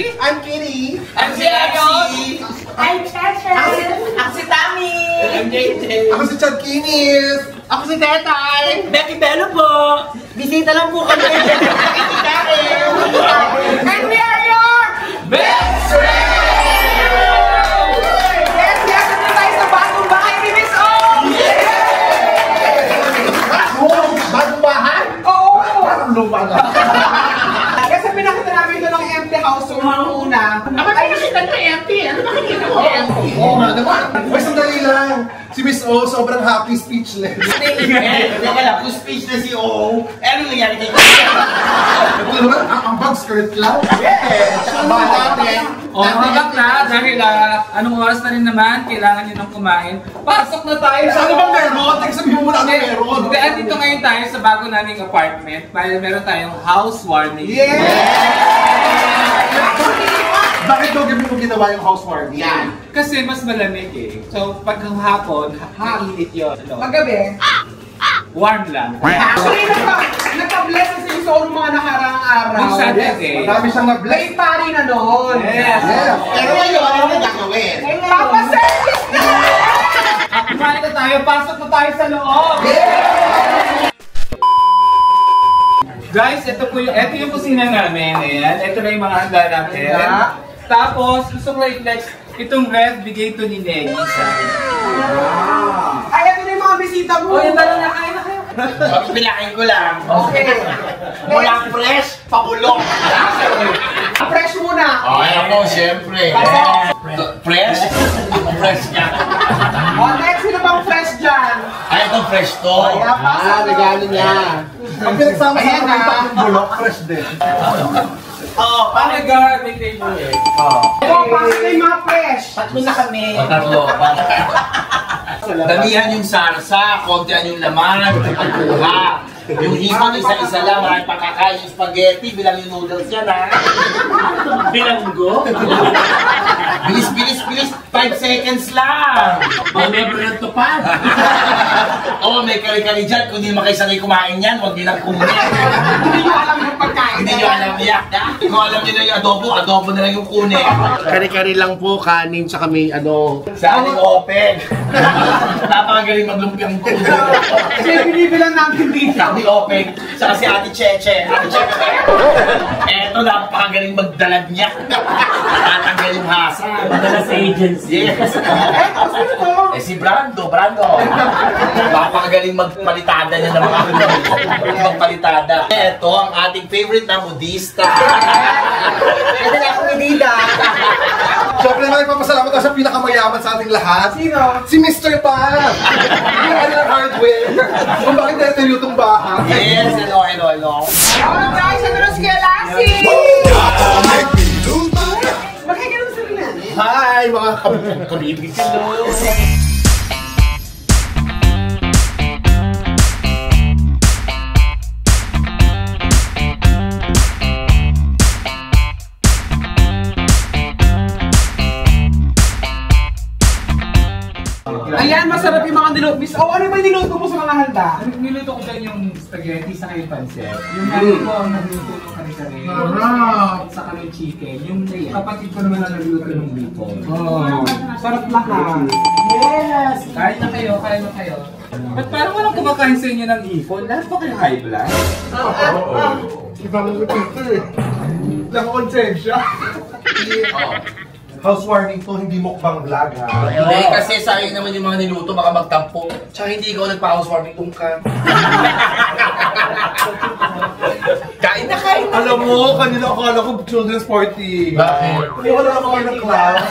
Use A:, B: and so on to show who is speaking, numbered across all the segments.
A: Kitty.
B: I'm Kitty.
A: I'm si Ayon.
C: I'm Chacha.
A: Ako si Tami. I'm JJ.
B: Ako si Chad Kinis.
A: Ako si Tetay. Becky Bello po. Bisita lang po kami.
C: And we are your
A: Best friends!
C: Yes, yes, ito tayo sa bagong bahay ni Miss O!
B: Bagong bahay?
C: Oo!
B: Parang luma na.
C: Kasi pinakita namin ito ng empty house yung una.
A: Ay, nakita ko empty. Ano nakikita ko empty?
B: Oo nga naman. Uy, sandali lang. Si Miss O, sobrang happy, speechless.
A: Teka lang, kung speech na si O, ano nangyari kay
B: Ito naman, ang bag skirt lang. Yes!
D: Magak na dahil anong oras na rin naman, kailangan nyo nang kumain. Pasok na tayo sa...
B: Ano bang meron? Teka, sabihin mo muna ano meron.
D: Hindi, andito ngayon tayo sa bago naming apartment. Meron tayong housewarming.
B: Bakit daw gabi mo ginawa yung housewarming?
A: Yan.
D: Kasi mas malamig eh. So pag hapon, mainit yun.
C: Magabi.
D: Warm lang.
C: Actually, nagka-bless na si Miss O ng mga nakaraang araw.
D: Nung Saturday.
B: Madami siyang na-bless.
C: May pari na noon.
D: Yes.
A: Pero ngayon, ano na gagawin?
C: Papa-service na!
D: Kumain na tayo, pasok na tayo sa loob! Guys, ito yung kusina namin. Ayan. Ito na yung mga handa natin. Tapos, gusto ko i-flex, itong ref, bigay ito ni Nenny sa akin.
C: Ay, ito na yung mga bisita mo.
D: O, yung dalawa na kain na kayo.
A: Pilakin ko lang.
C: Okay.
A: Mula fresh, pabulok.
C: Fresh muna.
A: Okay ako, siyempre. Fresh? Fresh ka.
C: O, next, sino bang fresh dyan?
A: Ay, itong fresh to.
B: regalo niya. Ang pinagsama-sama ng tatlong bulok, fresh din.
A: Oo,
D: Oh my God, may favorite.
C: O, pasok na yung mga fresh.
A: Tatlo na kami. Tatlo. Damihan yung sarsa, kontihan yung laman, ang kuha. Yung hipon, isa-isa lang, marami pakakain yung spaghetti, bilang yung noodles yan, ha? Bilanggo? Bilis, 5 seconds lang! Never yan to pa! Oo, may kari-kari dyan, kung hindi makaisanay kumain yan, huwag nilang kunin.
C: Hindi nyo alam yung pagkain.
A: Hindi nyo alam yan. Kung alam nyo na yung adobo na lang yung kunin.
E: Kari-kari lang po, kanin, tsaka may ano.
A: Sa ating open. Napakagaling maglumpiang kunin.
C: Kasi binibilang namin dito.
A: Sa ating open. Saka si Ate Cheche. Ate Cheche. Eto, napakagaling magdalag niya. Tatanggal yung hasa. Magdala sa agency. Yes. Eh si Brando. Napakagaling magpalitada niya ng mga magpalitada. Eto, ang ating favorite na modista.
C: Ito na ako medida.
B: Siyempre naman, ipapasalamat ako sa pinakamayaman sa ating lahat.
C: Sino?
B: Si Mr. Pan! Yung kanilang hardware. Kung bakit nilitayo itong bahay.
A: Yes, hello.
C: Oh guys, ano na si Kalasi? Magkakaroon sa rin.
E: Hi, mga kabibig. Hello!
C: Ayan, masarap yung mga niluto. Miss, ano ba yung niluto mo sa mga handa?
D: Niluto ko dyan yung spaghetti sa kayo pancit. Yung nanay ko ang nagluto ng kare-kare. Sa kami chicken. Yung kapatid ko naman ang nagluto ng bacon.
C: Sarap lahat. Yes!
D: Kain na kayo. Ba't parang walang kumakain sa inyo ng ifon? Lahat ba kayo high blood?
B: Ibang ito eh. Nakakonsensya. Housewarming to, hindi mukbang vlog ha.
A: Hindi, kasi sayang naman yung mga niluto, baka magtampo. Tsaka hindi ikaw nagpa-housewarming kung ka. Kain na kain.
B: Alam mo, kanina akala ko children's party.
A: Bakit?
B: Hindi ko lang ako ng class.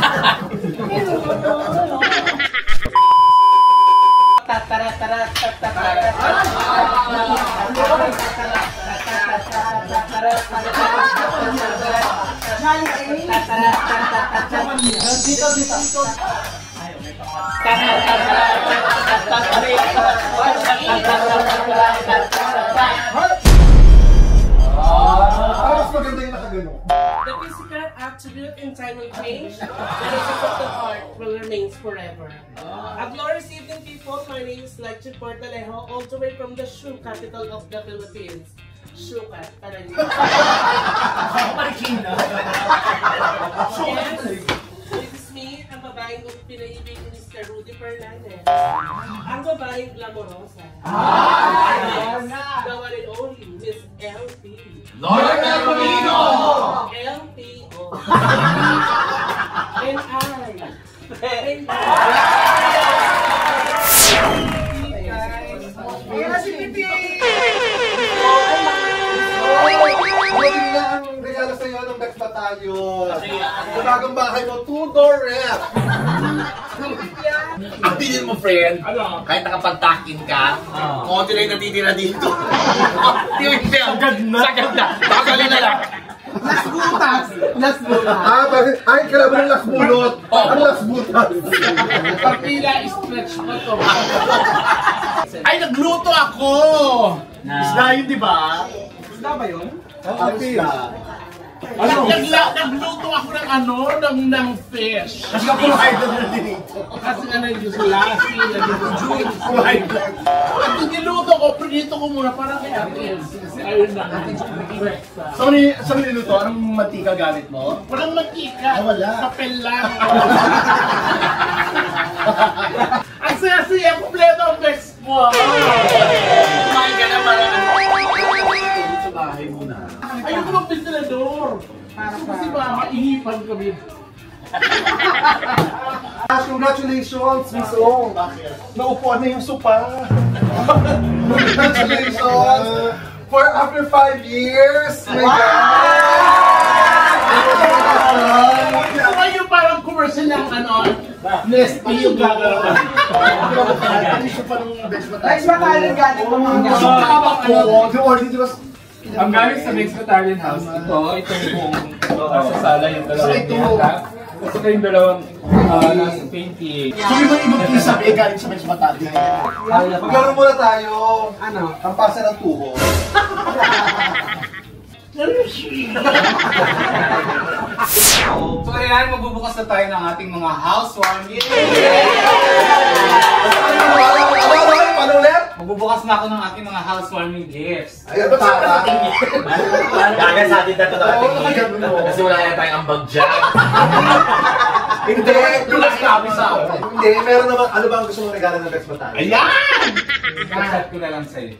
B: Mas maganda yung nakagano.
F: The physical attribute in time will change, but the physical art will remain forever. A glorious evening, people. My name is Leche Portalejo, all the way from the shoe capital of the Philippines. Sukat, Paranaque. Yes, this is me, ang babaeng pinaibig ni Mr. Rudy Fernandez. Ang babaeng glamorosa. The one and only, Miss LP.
A: Lord Alpino!
F: LPO. And
C: Ayan na si Pipi!
B: Buti na ang regalo sa'yo ng Bex Batalyon. Sa bagong bahay mo, 2-door ref.
A: Ang bilin mo, friend, kahit nakapagtakin ka, konti lang yung natitira dito. Sagad na. Sagad na lang.
C: Last butas! Last butas!
B: Ay, kailangan ng last bulot. Ang last butas.
E: Pagpila, stretch mo to. Ay, nagluto ako! Isda yun, di ba?
C: Isda ba yun?
E: Nagluto ako ng fish.
B: Kasi ka puro idol na din ito.
E: Kasi nga yung sulasi, juice. At niluto ko, prinito ko muna para kay Akin. Kasi ayun na.
B: Saan niluto? Anong mantika gamit mo?
E: Walang mantika.
B: Wala.
E: Papel lang. Ang saya-saya, kompleto ang best mo.
A: Kumain ka na para
E: Sa bahay muna. Ayoko ng ventilador. Kasi ba, maihipan kami.
B: Congratulations, Miss Ong. Naupuan na yung sopa. Congratulations. For after 5 years. My God.
E: Ito ba yung parang commercial ng Nestle yung gagawin?
B: Issue pa ng Bex
C: Next batalyon galing mo mga
D: Ang galing sa Bex Battalion House, itong buong sa sala yung dalawang niyata. Kasi kayong dalawang nasa 28.
B: Sabi mo ibang kisabi galing sa Bex Batalyon. Maglaro muna tayo.
C: Ano?
B: Ang pasa ng tuho.
D: So ayan, magbubukas na tayo ng ating mga housewarming.
B: Paano ulit?
D: Magbubukas na ako ng ating mga housewarming gifts.
B: Ayan ba para?
A: Gaga sa atin na ito kasi wala na tayong ambag dyan.
B: Hindi.
E: Tulas na kami sa ako.
B: Hindi. Meron naman. Ano ba ang gusto mong regalo ng Bex Batalyon?
E: Ayan!
D: Ipasat ko na lang sa'yo.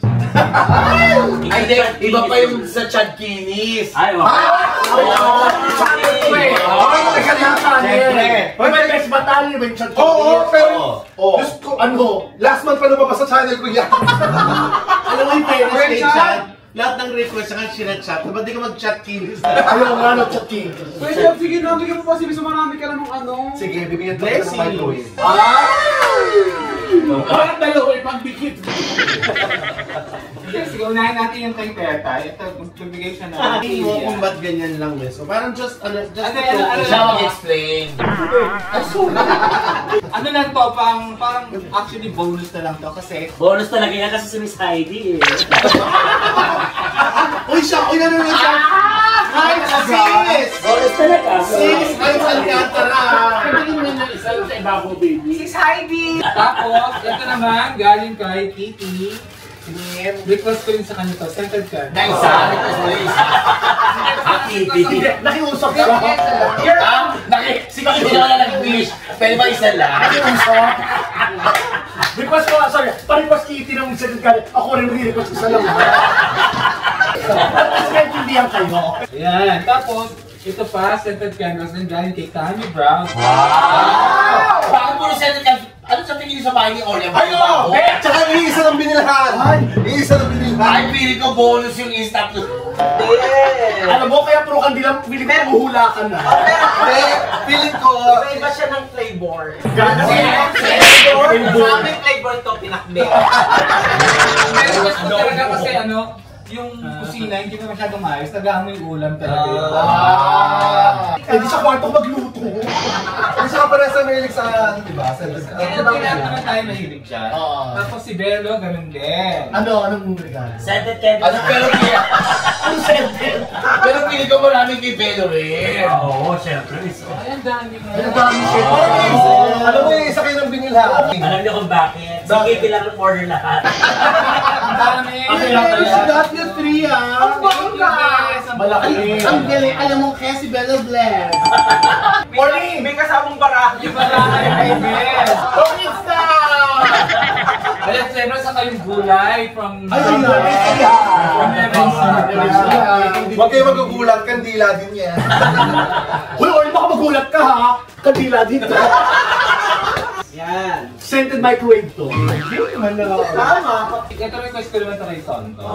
A: Ay, hindi. Iba pa yung sa Chad Kinis.
D: Ay,
B: May Bex Batalyon, may chat ko. Oo, pero... Diyos ko, last month pa lumabas sa channel ko yan.
E: Alam mo yung parents kay Chad? Lahat ng request sa kanya chat. Ba't di ka mag-chat Kinis?
B: Ayaw nga ng chat king.
C: Pwede, sige na, bigyan mo pa si Miss Marami ka ng
B: Sige, bibigyan ko ng microwave.
E: Parang dalawa ipagdikit.
D: sige, unahin natin yung kay Teta. Ito, magbibigay siya na.
E: Hindi mo kung ba't ganyan lang, Miss. So, parang just
A: Siya mag-explain.
D: Ano lang to, parang actually bonus na lang to kasi
G: Bonus talaga yan kasi si Miss Heidi eh.
E: Uy, siya! Uy, nanonood siya! Hi, sis!
G: Bonus talaga.
E: Sis! Ay, Alcantara! Kanilin mo yung isa sa ibabaw, baby.
C: Sis Heidi!
D: tapos, ito naman, galing kay Titi. Request ko rin sa kanya to, scented card.
A: Na isa. Happy
B: Nakiusap ka.
A: Sige, hindi naman na nag-wish. Pwede ba isa lang?
B: Nakiusap. Request ko, sorry. Pa-request kitty ng second card. Ako rin re-request isa lang. Tapos kaintindihan kayo.
D: Ayan, tapos, ito pa, scented candles din galing kay Tammy Brown.
A: Bakit puro sentence ka? Ano sa tingin niyo sa bahay ni Olya?
B: Ay, oo! Tsaka iisa ng binilhan. Iisa ng binilhan.
A: Ay, pili ko bonus yung instant.
B: Alam mo, kaya puro kandilang piling ko uhula ka na.
C: Hindi,
B: Piling ko.
C: iba siya ng flavor.
B: Gano'n?
C: Maraming flavor to pinakbe.
D: Pero gusto ko talaga kasi yung kusina, hindi ko masyadong maayos. Nag-aamoy yung ulam talaga.
B: Hindi sa kwarto magluto. Hindi siya pala sa mahilig sa, diba?
D: Kaya naman tayo mahilig siya. Tapos si Bello, ganun din.
B: Anong regalo?
G: Scented candles.
A: Ano pero kaya? Ano sentence? Pero pili ko maraming kay Belo rin.
G: Oo, syempre.
D: Ay, ang dami nga.
B: Ang dami siya. Alam mo yung isa kayo ng binilhan.
G: Alam niyo kung bakit? Sige, bilang order lahat.
D: Ang dami.
E: Okay lang pala.
B: Got you 3 ah.
C: Ang bongga!
E: Malaki.
A: Ang galing, alam mo, kasi Bella Bless.
C: Morning! May kasamang baraha.
D: Yung baraha yung bibig.
A: Pumista!
D: Alam, Seno, sa kayong gulay from...
A: Ay,
B: Huwag kayo magugulat, kandila din yan.
E: Uy, baka magulat ka ha. Kandila dito.
C: Yan.
E: Scented microwave to.
C: Tama.
D: Ito request ko naman ito kay Tonto.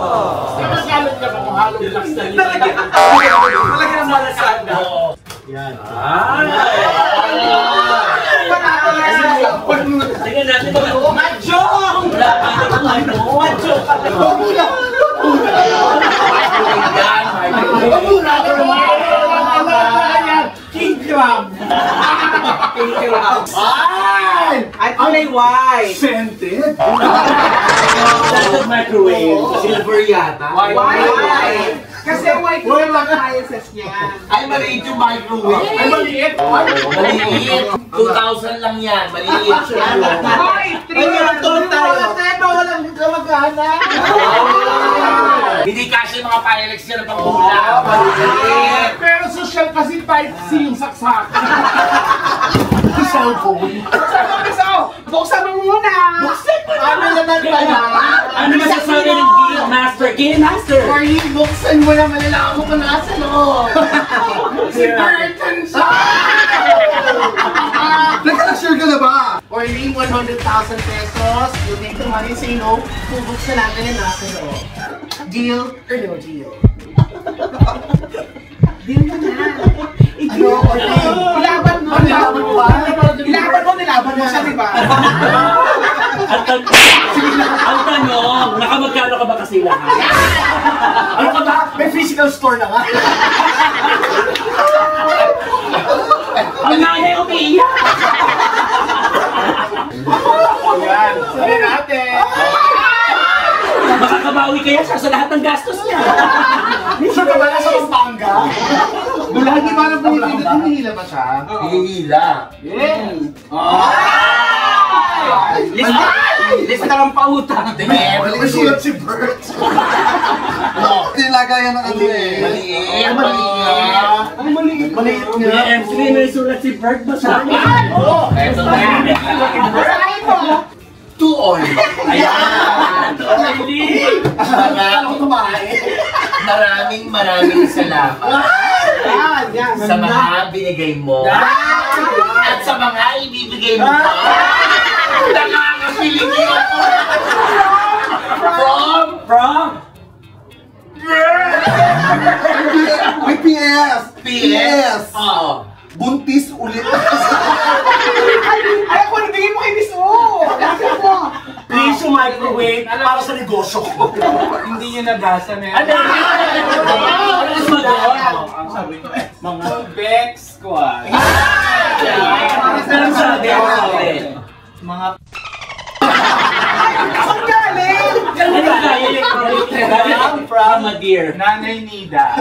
E: Nakasalat ka pa kung halong blocks na rin.
C: Talaga ng malasad na.
E: Yan.
G: Tingnan natin ba?
C: Macho! Macho!
E: King crab.
C: Ay, kulay white.
E: Scented?
G: Scented microwave. Silver yata.
C: White. Kasi white yung mga appliances niya.
A: Ay, maliit yung microwave.
E: Ay, maliit.
A: Maliit. 2,000 lang yan. Maliit siya.
C: White! Tingnan tayo. Walang kamag-ana.
A: Hindi kasi mga Pyrex yan ang panghula. Maliit.
E: Pero social kasi type C yung saksak. Cellphone.
C: Buksan mo muna.
A: Ano naman ba yan?
G: Ano masasabi ng Game Master? Game Master!
A: Marlene, buksan mo na malalaman mo kung nasa loob. Si Burton siya!
B: Nagka-sure ka na ba?
A: Marlene, 100,000 pesos. You take the money, say no. Bubuksan natin yung nasa loob. Deal or no deal? Deal mo na. Ano?
C: Ilaban mo.
A: Ilaban mo ba?
C: Nilaban mo siya, di ba?
G: Ang tanong, nakamagkano ka ba kasi lahat?
E: Ano ka ba? May physical store na nga.
G: Ang nanay umiiyak!
E: Yan. Sabi natin.
G: Makakabawi kaya siya sa lahat ng gastos niya.
E: Sure ka ba nasa Pampanga?
B: Lagi ba na hinihila ba siya?
A: Hihila.
C: Lista ka lang pautang.
B: May sulat si Bert. Tinilagayan ng ano eh.
A: Maliit.
B: Ang maliit. Maliit nga.
G: May MC, may sulat si Bert ba sa akin?
A: Eto na.
C: Basahin mo.
A: Tuon. Ayan. Maraming salamat
C: Yan.
A: sa mga binigay mo at sa mga ibibigay mo pa. Nakakapiling yun. From
B: May PS!
A: PS. Oo.
B: Buntis ulit.
C: Ay, ako, nabigay mo kay Miss O.
E: Please yung microwave para sa negosyo ko.
D: Hindi nyo nagasa na yan.
G: Ano gusto mo doon?
D: Mga Bex Squad.
G: Ano sabi?
D: Mga
C: Ang galing!
G: Ano galing from a dear?
D: Nanay Nida.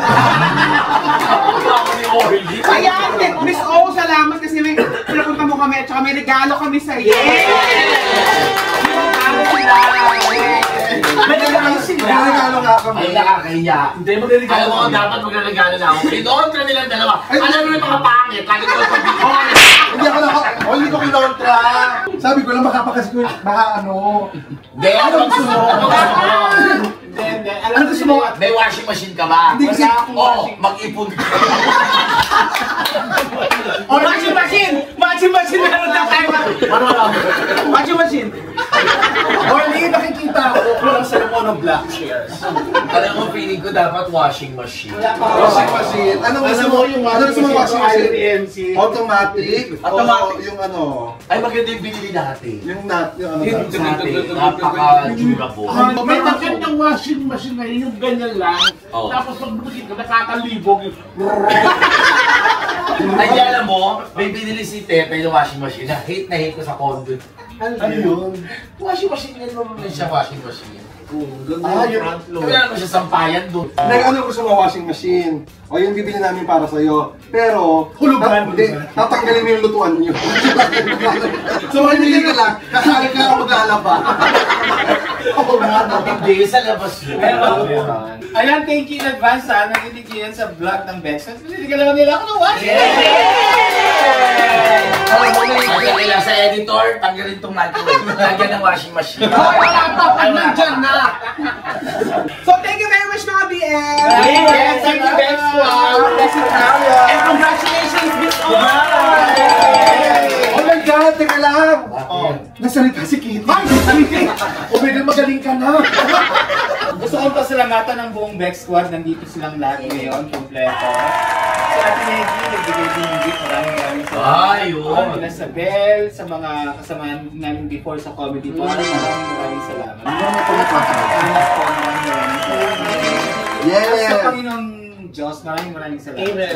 C: Ayan, Miss O, salamat kasi may pinapunta mo kami at saka may regalo kami sa iyo.
B: May regalo nga kami.
A: Ay, nakakahiya.
E: Hindi, magregalo.
A: Alam mo, dapat magregalo na ako. Kinontra nilang dalawa. Alam mo yung mga pangit. Lagi ko pag-video.
B: Hindi ko kinontra. Sabi ko lang baka ano.
A: Hindi, ano gusto mo?
E: Ano gusto mo?
A: May washing machine ka ba?
B: Hindi kasi
A: Oo, mag-ipon ka.
C: O, washing machine! Washing machine meron na tayo. Washing machine.
E: Orly, nakikita ko kulang sa mo ng black chairs.
A: Alam mo, feeling ko dapat washing machine.
B: washing machine. Ano gusto mo? Ano gusto mo washing machine? Automatic?
C: Automatic.
B: O yung ano?
A: Ay, maganda yung binili natin.
B: Yung ano?
A: Napaka-durable.
E: May magandang washing machine ngayon, yung ganyan lang.
A: Oo.
E: Tapos pag bukit ka, nakakalibog yung...
A: Ay, alam mo, may binili si Tepe yung washing machine na hate ko sa condo.
B: Ano yun?
A: Washing machine yan naman siya, washing machine.
B: Ah, yun.
A: Wala naman siya sampayan doon.
B: Ano gusto mo washing machine? O yung bibili namin para sa'yo. Pero,
E: Hulugan.
B: Hindi, tatanggalin mo yung lutuan niyo. So, hindi ka lang, kasali ka lang maglalaba. Oo nga,
A: Hindi, sa labas yun.
D: Pero, ayan, thank you in advance ha. Narinig yun sa vlog ng Bex. Narinig ka naman nila ako ng watch.
A: Sabi nila sa editor, tanggalin itong microwave. Lagyan ng washing machine.
C: Hoy, wala pa! Nandyan na! So, thank you very much mga BM!
D: Yes, thank you, Bex. Wow, Bex Italia.
C: And congratulations, Miss O!
B: Oh my God, teka lang! Nasalita si Kitty. O may magaling ka na.
D: Gusto kong pasalamatan ng buong Bex Squad. Nandito silang lahat ngayon, kompleto. Si Ate Maggie, nagbigay din ng gift. Maraming salamat.
A: Ayun.
D: Nila sa Bell, sa mga kasamahan namin before sa comedy bar. Maraming salamat. Maraming
B: Yeah!
D: sa Panginoong Diyos, maraming salamat.
F: Amen.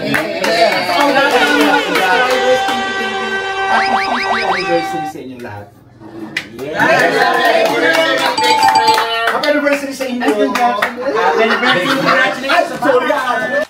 D: Happy 50th anniversary sa inyong lahat.
B: Happy anniversary sa inyo!
A: Congratulations!
B: Sorry,